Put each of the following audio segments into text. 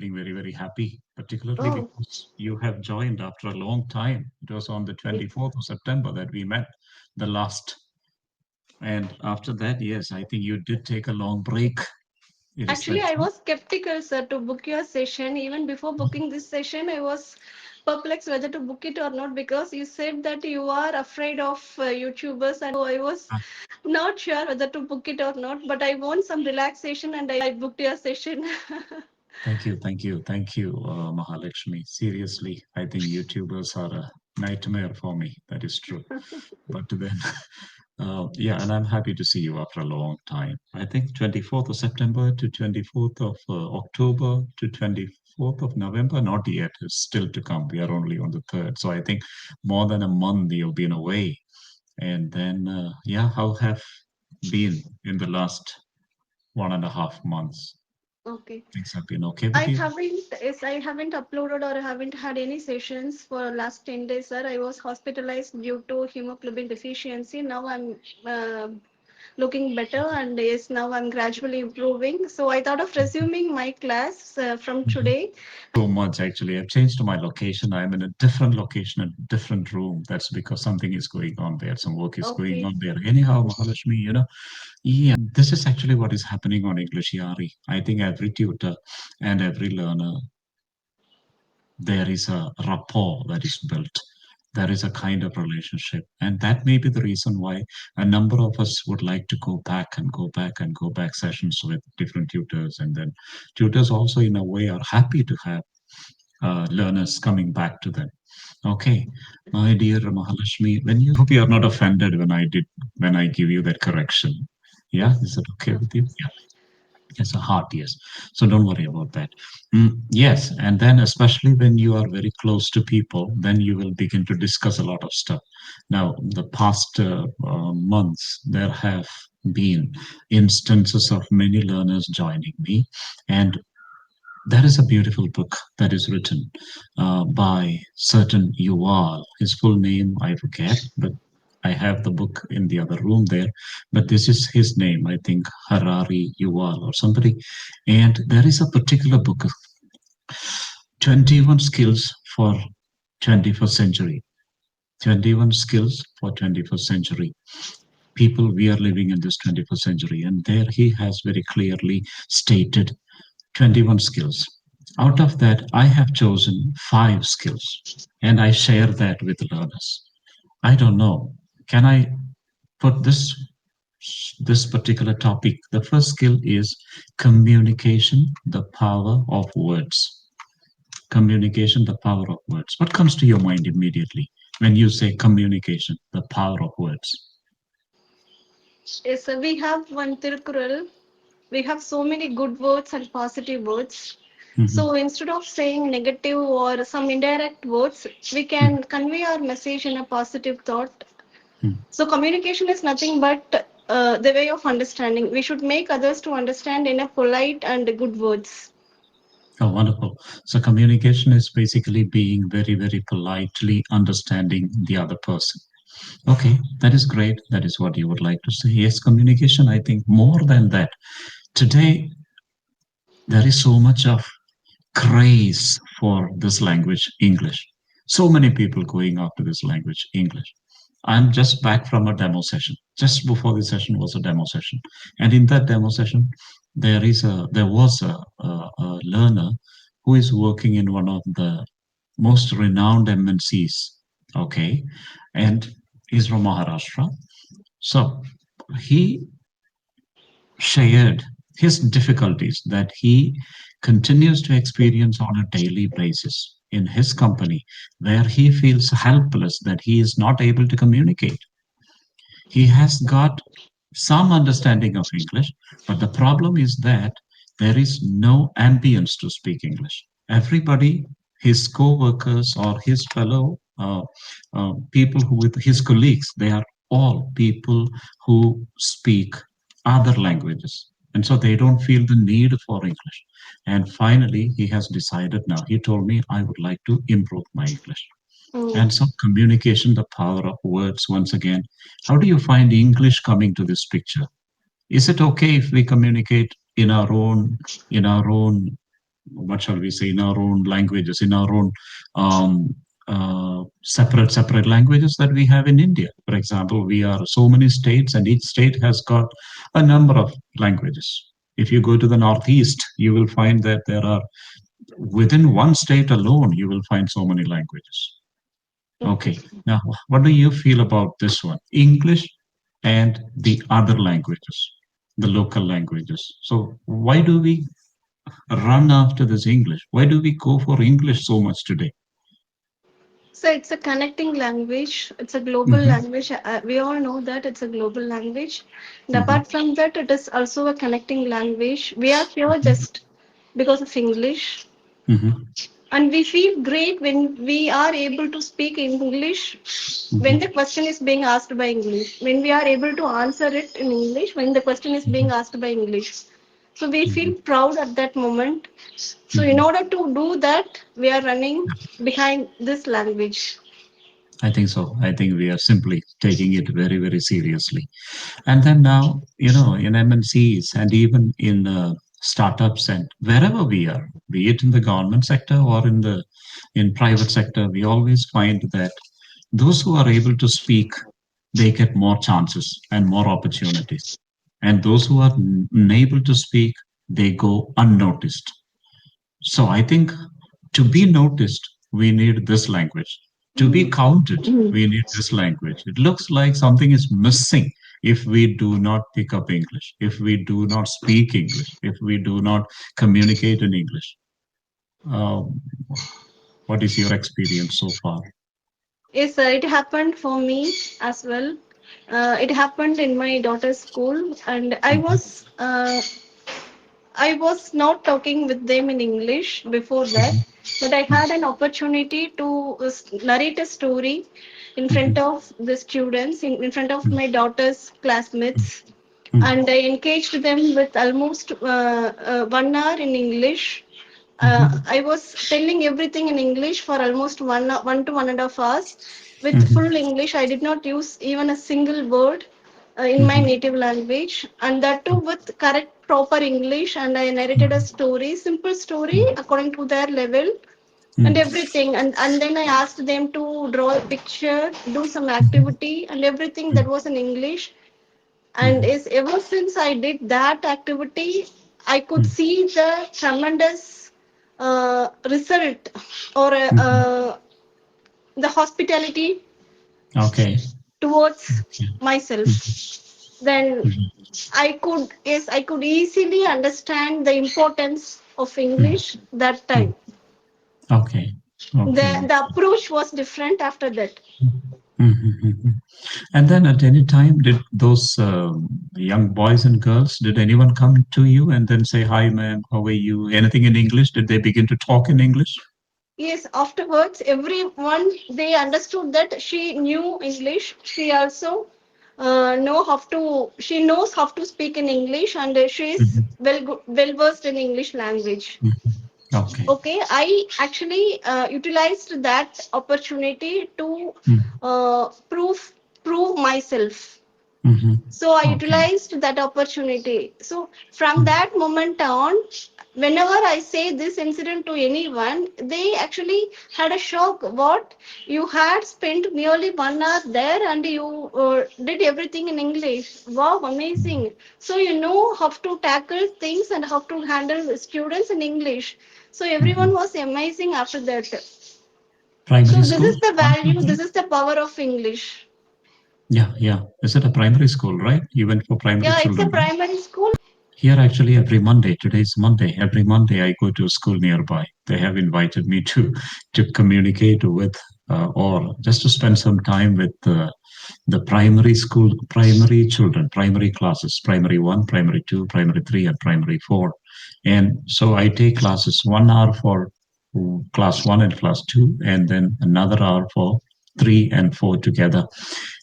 Feeling very, very happy, particularly Oh, because you have joined after a long time. It was on the yes. 24th of September that we met the last. And after that, yes, I think you did take a long break. Is Actually, that I true? was skeptical, sir, to book your session. Even before booking this session, I was perplexed whether to book it or not because you said that you are afraid of YouTubers, and so I was Ah, not sure whether to book it or not. But I want some relaxation, and I booked your session. thank you, Mahalakshmi. Seriously, I think YouTubers are a nightmare for me. That is true. But then, yeah, and I'm happy to see you after a long time. I think 24th of September to 24th of October to 24th of November, not yet, it's still to come. We are only on the 3rd. So I think more than a month you've been away. And then, yeah, how have been in the last 1.5 months? Okay. Things have been okay I with you? haven't, yes, I haven't uploaded or haven't had any sessions for last 10 days, sir. I was hospitalized due to hemoglobin deficiency. Now I'm looking better, and yes, now I'm gradually improving. So I thought of resuming my class from today. So much actually. I've changed my location. I'm in a different location, a different room. That's because something is going on there. Some work is going Okay. on there. Anyhow, Mahalashmi, yeah, this is actually what is happening on English Yaari. I think every tutor and every learner, there is a rapport that is built. There is a kind of relationship. And that may be the reason why a number of us would like to go back and go back and go back sessions with different tutors. And then tutors also, in a way, are happy to have learners coming back to them. Okay, my dear Mahalashmi, when you hope you are not offended when I give you that correction. Yeah, is that okay No. with you? Yeah, it's a heart, yes. So don't worry about that. Yes, and then especially when you are very close to people, then you will begin to discuss a lot of stuff. Now, the past months, there have been instances of many learners joining me, and there is a beautiful book that is written by certain Yuval. His full name I forget, but I have the book in the other room there. But this is his name, I think Harari Yuval or somebody. And there is a particular book, 21 Skills for 21st Century. 21 Skills for 21st Century. People, we are living in this 21st century. And there he has very clearly stated 21 skills. Out of that, I have chosen 5 skills and I share that with learners. I don't know. Can I put this particular topic? The first skill is communication, the power of words. Communication, the power of words. What comes to your mind immediately when you say communication, the power of words? Yes, sir. We have one Tirukural. We have so many good words and positive words. Mhm. So instead of saying negative or some indirect words, we can convey our message in a positive thought. Mhm. So communication is nothing but the way of understanding. We should make others to understand in a polite and good words. Oh, wonderful. So communication is basically being very, very politely understanding the other person. Okay, that is great. That is what you would like to say. Yes, communication, I think more than that. Today, there is so much of craze for this language, English. So many people going after this language, English. I'm just back from a demo session. Just before the session was a demo session. And in that demo session, there was a learner who is working in one of the most renowned MNCs. Okay. And he's from Maharashtra. So he shared his difficulties that he continues to experience on a daily basis in his company, where he feels helpless that he is not able to communicate. He has got some understanding of English, but the problem is that there is no ambience to speak English. Everybody, his co-workers or his fellow people who with his colleagues, they are all people who speak other languages. And so they don't feel the need for English. And finally, he has decided now. He told me, I would like to improve my English. Mm. And so communication, the power of words, once again. How do you find English coming to this picture? Is it okay if we communicate in our own what shall we say, in our own languages, in our own um, separate languages that we have in India. For example, we are so many states, and each state has got a number of languages. If you go to the northeast, you will find that there are, within one state alone, you will find so many languages. Okay. Okay. Now, what do you feel about this one? English and the other languages, the local languages. So, why do we run after this English? Why do we go for English so much today? So it's a connecting language. It's a global Hmm. language. We all know that it's a global language. And Hmm. apart from that, it is also a connecting language. We are here just because of English. Hmm. And we feel great when we are able to speak English when the Hmm. question is being asked by English. When we are able to answer it in English, when the question is being asked by English. So we feel Hmm. proud at that moment. So in Hmm. order to do that, we are running behind this language. I think so. I think we are simply taking it very, very seriously. And then now, in MNCs and even in startups and wherever we are, be it in the government sector or in private sector, we always find that those who are able to speak, they get more chances and more opportunities. And those who are unable to speak, they go unnoticed. So I think to be noticed, we need this language. To be counted, we need this language. It looks like something is missing if we do not pick up English, if we do not speak English, if we do not communicate in English. Um, what is your experience so far? Yes, it happened for me as well. It happened in my daughter's school, and Mhm. I was not talking with them in English before that, Mhm. but I had an opportunity to narrate a story in front Mhm. of the students, in front of Mhm. my daughter's classmates, Mhm. and I engaged them with almost 1 hour in English. Mhm. I was telling everything in English for almost 1 to 1.5 hours with Mhm. full English. I did not use even a single word in my Mhm. native language, and that too with correct, proper English. And I narrated a Mhm. story, simple story Mhm. according to their level and Mhm. everything. And then I asked them to draw a picture, do some Mhm. activity, and everything that Mhm. was in English. And Mhm. is ever since I did that activity, I could Mhm. see the tremendous result or Mhm. the hospitality Okay. towards Okay. Mhm. myself. Then Mhm. I could easily understand the importance of Mhm. English that Mhm. time. Okay. Okay. The approach was different after that. Mhm. And then at any time, did those young boys and girls, did anyone come to you and then say, "Hi, ma'am, how are you?" Anything in English? Did they begin to talk in English? Yes, afterwards, everyone they understood that she knew English. She also know how to. She knows how to speak in English, and she is Mhm. well versed in English language. Mhm. Okay. Okay, I actually utilized that opportunity to Mhm. prove myself. Mhm. So I Okay. utilized that opportunity. So from Mhm. that moment on, whenever I say this incident to anyone, they actually had a shock. What, you had spent nearly 1 hour there and you did everything in English? Wow, Mhm. amazing! So you know how to tackle things and how to handle students in English. So everyone Mhm. was amazing after that. Primary So this is school? the One, two, value. This three? is the power of English. Yeah, yeah. Is it a primary school, right? You went for primary Yeah, it's a children, right? primary school. Here, actually, every Monday, today's Monday, every Monday I go to a school nearby. They have invited me to communicate with or just to spend some time with the primary school, primary children, primary classes, primary one, primary two, primary three, and primary four. And so I take classes 1 hour for class one and class two, and then another hour for three and four together.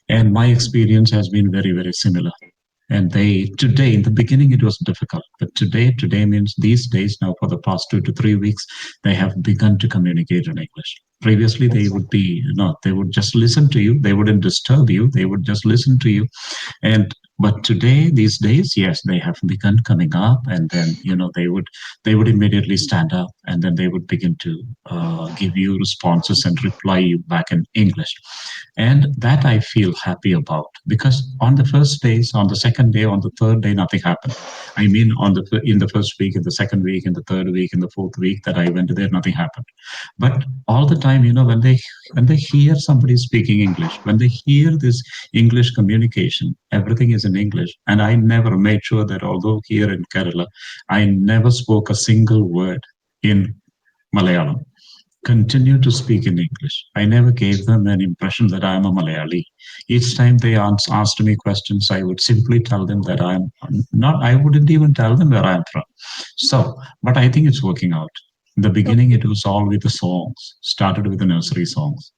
And my experience has been very, very similar. And they today, in the beginning, it was difficult, but today means these days now for the past 2 to 3 weeks, they have begun to communicate in English. Previously, they Okay. would be, they would just listen to you. They wouldn't disturb you. They would just listen to you. And but today, these days, yes, they have begun coming up, and then they would immediately stand up, and then they would begin to give you responses and reply you back in English. And that I feel happy about, because on the first days, on the second day, on the third day, nothing happened. I mean, in the first week, in the second week, in the third week, in the fourth week that I went there, nothing happened. But all the time, when they hear somebody speaking English, when they hear this English communication, everything is in English. And I never made sure that, although here in Kerala, I never spoke a single word in Malayalam. Continue to speak in English. I never gave them an impression that I am a Malayali. Each time they asked me questions, I would simply tell them that I'm not, I wouldn't even tell them where I'm from. So, but I think it's working out. In the beginning, Okay. it was all with the songs, started with the nursery songs.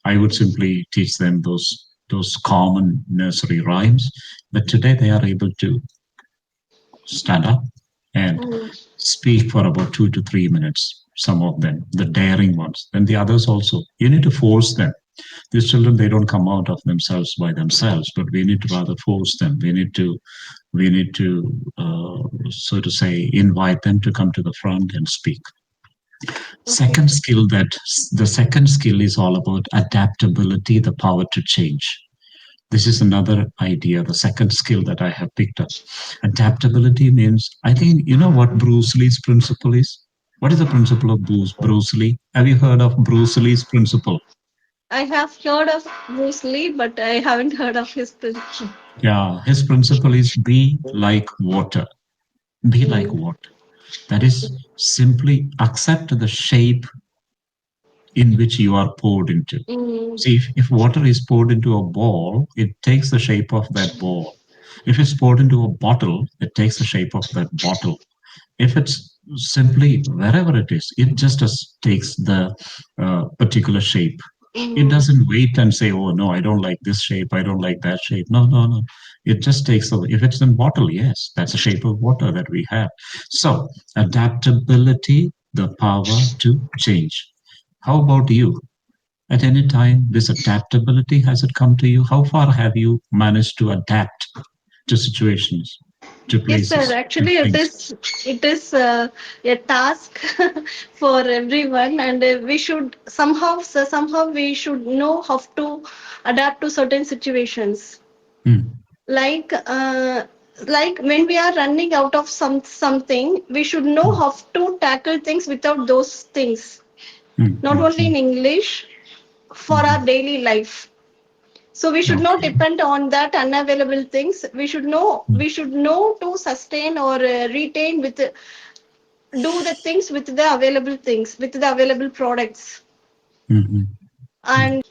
I would simply teach them those common nursery rhymes, but today they are able to stand up and Mm. speak for about 2 to 3 minutes. Some of them, the daring ones, and the others also. You need to force them. These children, they don't come out of themselves by themselves, but we need to rather force them. We need to, so to say, invite them to come to the front and speak. Okay. The second skill is all about adaptability, the power to change. This is another idea, the second skill that I have picked up. Adaptability means, I think, you know what Bruce Lee's principle is? What is the principle of Bruce Lee? Have you heard of Bruce Lee's principle? I have heard of Bruce Lee, but I haven't heard of his position. Yeah, his principle is be like water. Be like Mm. water. That is, simply accept the shape in which you are poured into. Mm. See, if water is poured into a ball, it takes the shape of that ball. If it's poured into a bottle, it takes the shape of that bottle. If it's simply wherever it is, it just takes the particular shape. It Mm. doesn't wait and say, "Oh no, I don't like this shape. I don't like that shape." No, no, no. It just takes the. If it's in bottle, yes, that's the shape of water that we have. So adaptability, the power to change. How about you? At any time, this adaptability, has it come to you? How far have you managed to adapt to situations, to Yes, sir. places, to Actually, it things? is it is a task for everyone, and we should somehow so somehow we should know how to adapt to certain situations. Mm, Like like when we are running out of something, we should know mm, how to tackle things without those things. mm, Not mm, only in mm, English, for mhm. our daily life. So we should not Okay. depend on that unavailable things. Mm, We should know to sustain or retain with do the things with the available things with the available products. mhm, mm, And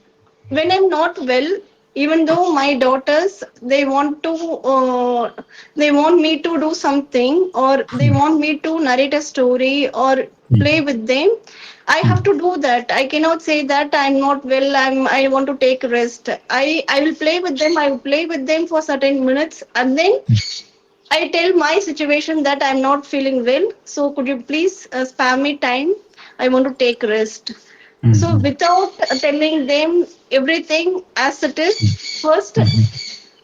when I'm not well, even though my daughters they want me to do something, or they mm, want me to narrate a story or mm, play with them, I have mm, to do that. I cannot say that I'm not well, I want to take rest. I will play with them. I will play with them for certain minutes, and then mm, I tell my situation that I'm not feeling well. So could you please spare me time? I want to take rest. So mhm, without telling them everything as it is, mm, first mhm,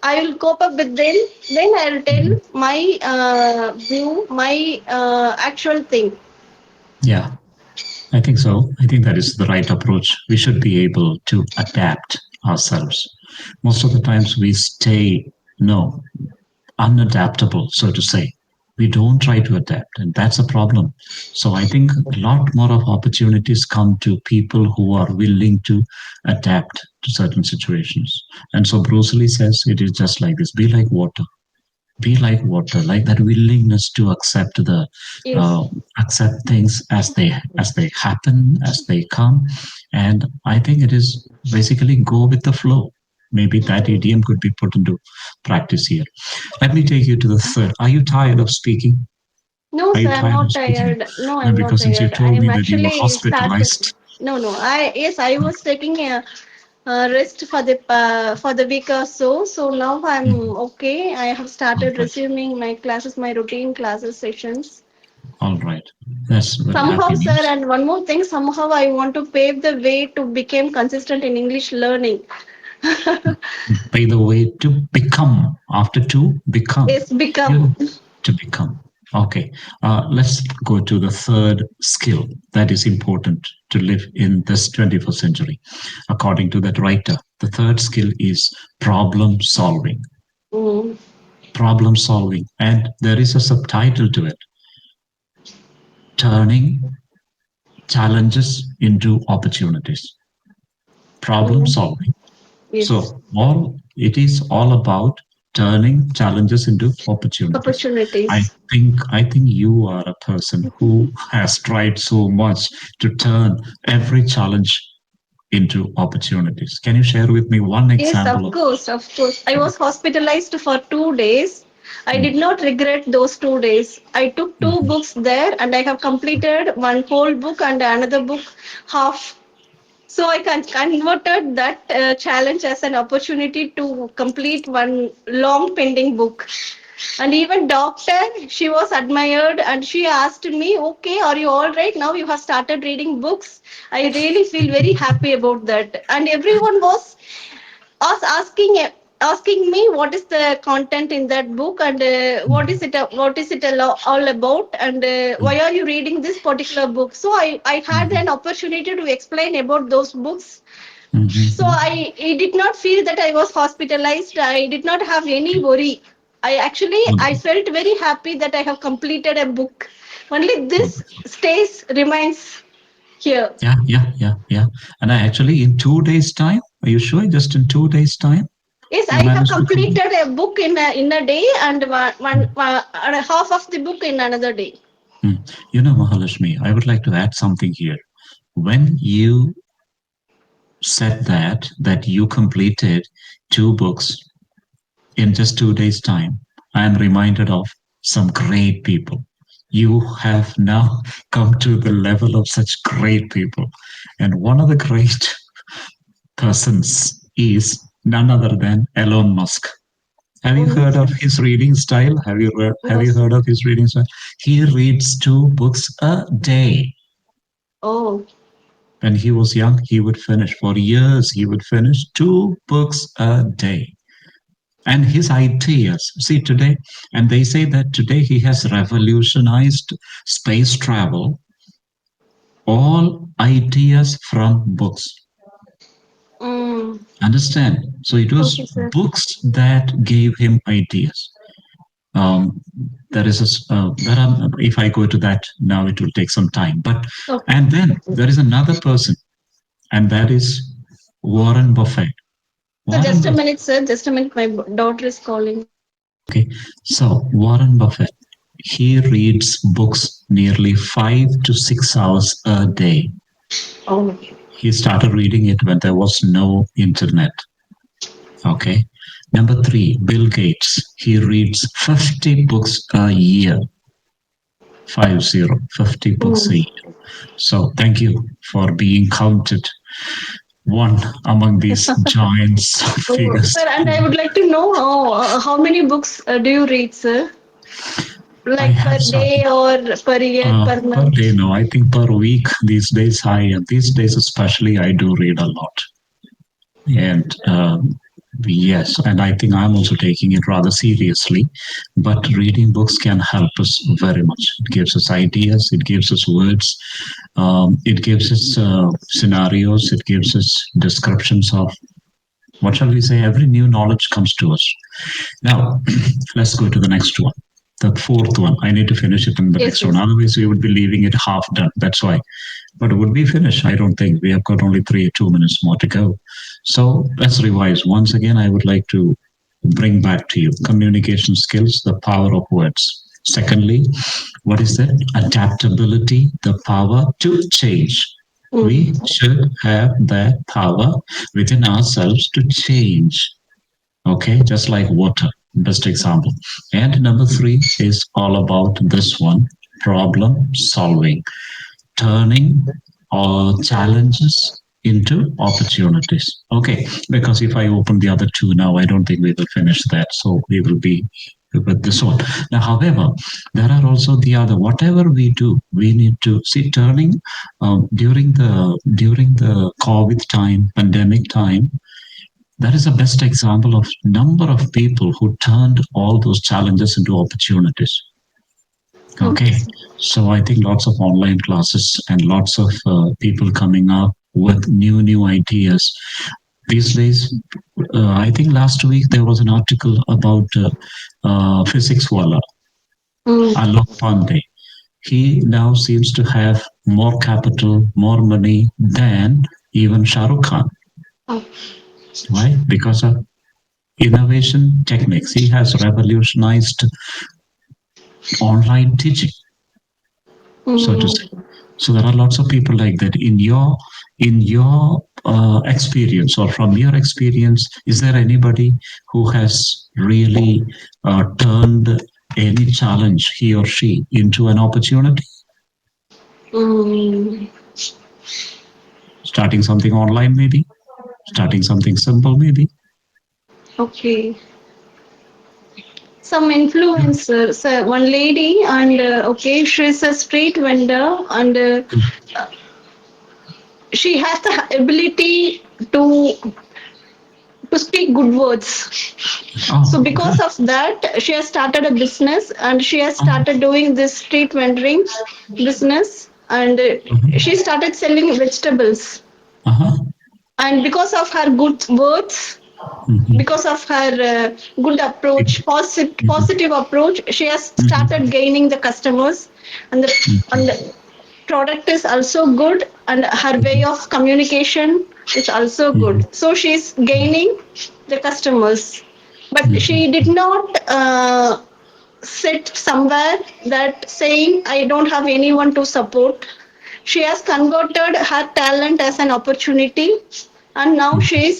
I will cope up with them. Then I'll tell mhm. my view, my actual thing. Yeah, I think so. I think that is the right approach. We should be able to adapt ourselves. Most of the times we stay, no, unadaptable, so to say. We don't try to adapt, and that's a problem. So I think a lot more of opportunities come to people who are willing to adapt to certain situations. And so Bruce Lee says it is just like this: be like water. Be like water, like that willingness to Yes. uh, accept things as they happen, as they come. And I think it is basically go with the flow. Maybe that idiom could be put into practice here. Let me take you to the third. Are you tired of speaking? No, Are sir, you I'm tired of not speaking? tired. No, No, I'm not because since you tired. I told am me that you were actually started. hospitalized. No, no. I was taking a rest for the week or so. So now I'm Mhm. okay. I have All started right. resuming my classes, my routine classes sessions. All right. That's very Somehow, happy sir, news. and one more thing, somehow I want to pave the way to become consistent in English learning. By the way, to become, after to become, It's become. you to become. Okay, let's go to the third skill that is important to live in this 21st century. According to that writer, the third skill is problem solving. Mm. Problem solving. And there is a subtitle to it, turning challenges into opportunities. Problem Mm. solving. Yes. So all it is all about turning challenges into opportunities. I Opportunities. I think you are a person who has tried so much to turn every challenge into opportunities. Can you share with me one Yes, example of of course, of course. I was hospitalized for 2 days. I did mm, not regret those 2 days. I took two mhm, books there and I have completed one whole book and another book half. So I converted that challenge as an opportunity to complete one long pending book. And even doctor, she was admired and she asked me, "Okay, are you all right? Now you have started reading books." I really feel very happy about that. And everyone was asking me what is the content in that book and what is it all about and why mm, are you reading this particular book. So I had mhm, an opportunity to explain about those books. So mhm, I did not feel that I was hospitalized. I did not have any worry. I wonderful, felt very happy that I have completed a book. Only this wonderful. stays remains here. Yeah, yeah, yeah, yeah. And I actually in 2 days' time, are you sure? Just in 2 days' time, Yes, you I have managed to complete. completed a book in a day and and half of the book in another day. Mm. You know, Mahalashmi, I would like to add something here. When you said that you completed two books in just 2 days' time, I am reminded of some great people. You have now come to the level of such great people. And one of the great persons is none other than Elon Musk. Have Oh you heard yes, of his reading style? Have you yes. heard of his reading style? He reads two books a day. Oh, When he was young, he would finish for years. He would finish two books a day. And his ideas, see today, and they say that today he has revolutionized space travel. All ideas from books. mm. Understand? So it was Okay, sir. books that gave him ideas. Um, there is there are, if I go to that now, it will take some time. But Okay. and then there is another person, and that is Warren Buffett. So Warren just a Buffett. minute, sir. Just a minute. My daughter is calling. Okay, so Warren Buffett, he reads books nearly 5 to 6 hours a day. Oh. He started reading it when there was no internet. Okay. Number three, Bill Gates. He reads 50 books a year. 50 books a Mm. year. So thank you for being counted one among these giants Oh, figures. sir, and I would like to know how many books do you read, sir? I Like per have started day or per year, per per day month? now. I think per week these days. These days especially I do read a lot, and yes, and I think I'm also taking it rather seriously. But reading books can help us very much. It gives us ideas. It gives us words. It gives us scenarios. It gives us descriptions of what shall we say. Every new knowledge comes to us. Now, let's go to the next one. The fourth one. I need to finish it in the Yes, next one. yes. Otherwise, we would be leaving it half done. That's why. But would we finish? I don't think. We have got only 2 minutes more to go. So let's revise. Once again, I would like to bring back to you communication skills, the power of words. Secondly, what is that? Adaptability, the power to change. We Mm. should have that power within ourselves to change. Okay, just like water, best example. And number three is all about this one, problem solving, turning challenges into opportunities. Okay, because if I open the other two now, I don't think we will finish that. So we will be with this one. Now, however, there are also the other. Whatever we do, we need to see turning during the COVID time, pandemic time. That is the best example of number of people who turned all those challenges into opportunities. Okay, Okay, sir. so I think lots of online classes and lots of people coming up with new ideas. These days, I think last week there was an article about physics wala Mm. Alok Pandey. He now seems to have more capital, more money than even Shah Rukh Khan. Oh. Why? Because of innovation techniques. He has revolutionized online teaching, so to say. Mm. So there are lots of people like that. In your experience, or from your experience, is there anybody who has really turned any challenge, he or she, into an opportunity? Mm. Starting something online, maybe. Starting something simple, maybe. Okay. Some influencers, one lady, and okay, she's a street vendor, and she has the ability to to speak good words. So Oh, because good. of that, she has started a business, and she has Oh, started doing this street vending business, and she uh-huh. started selling vegetables. Uh-huh. And because of her good words, Mhm. because of her good It- approach, mhm. positive approach, she has started Mhm. gaining the customers, and Mhm. the product is also good, and her way Mhm. of communication is also good. Mhm. So she's gaining the customers, but she Mhm. did not sit somewhere that saying I don't have anyone to support. She has converted her talent as an opportunity, and now she is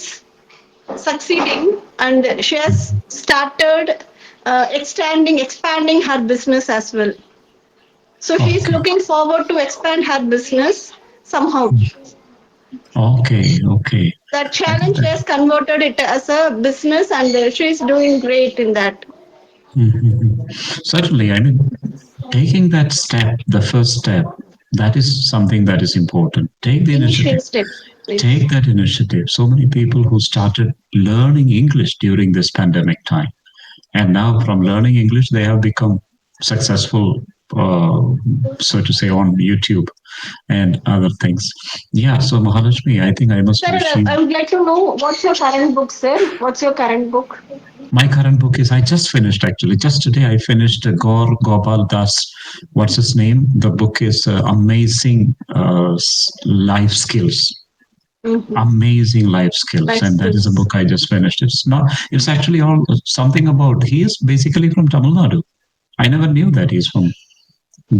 succeeding, and she has Mhm. started expanding her business as well. So she is Okay. looking forward to expand her business somehow. Okay. Okay. That I think challenge, she that. has converted it as a business, and she is doing great in that. Mhm. Certainly, I mean, taking that step, the first step, that is something that is important. Take the Initial initiative. step, please. Take that initiative. So many people who started learning English during this pandemic time, and now from learning English, they have become successful, uh, so to say, on YouTube and other things. Yeah. So Mahalakshmi, I think I must Sir, wish you. I would like to know what's your current book, sir? What's your current book? My current book is I just finished actually. Just today I finished Gaur Gopal Das. What's his name? The book is Amazing Life Skills. Mm-hmm. Amazing life skills, Life and that is a skills. book I just finished. It's not. It's actually all something about. He is basically from Tamil Nadu. I never knew that he's from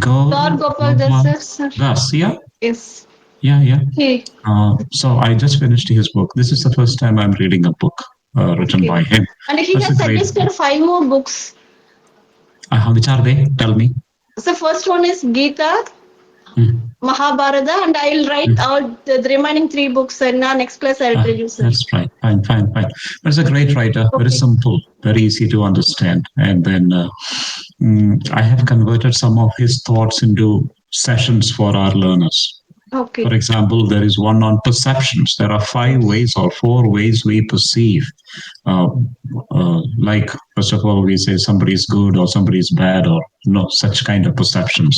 Gaur God Gopal Das, Gopal sir. Das. Yeah, Yes. yeah, yeah. Okay. So I just finished his book. This is the first time I'm reading a book written Okay. by him. And he That's a has great book. suggested five more books. Which are they? Tell me. So first one is Gita, Mm, Mahabharata, and I'll write mm. out the remaining three books, and next class I'll tell you, sir. That's right. Fine, fine, fine. But it's a great writer. Very Okay. simple, very easy to understand. And then I have converted some of his thoughts into sessions for our learners. For Okay. example, there is one on perceptions. There are five ways or four ways we perceive. Uh, like, first of all, we say somebody is good or somebody is bad or no, such kind of perceptions.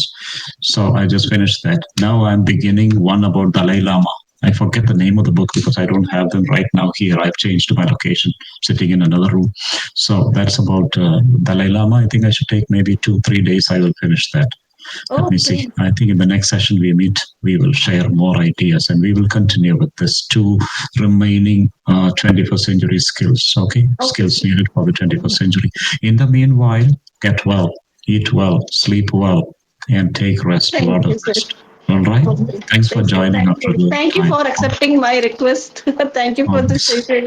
So I just finished that. Now I'm beginning one about Dalai Lama. I forget the name of the book because I don't have them right now here. I've changed my location, sitting in another room. So that's about Dalai Lama. I think I should take maybe 2, 3 days. I will finish that. Let me see. Okay. I think in the next session we meet, we will share more ideas and we will continue with this two remaining 21st century skills. Okay, Okay, skills sir. needed for the 21st century. In the meanwhile, get well, eat well, sleep well, and take rest, a lot Thank of you, sir. rest. All right. Okay. Thanks for Thank you. joining Thank after a you. long Thank you time. for accepting my request. Thank you for the Always. session.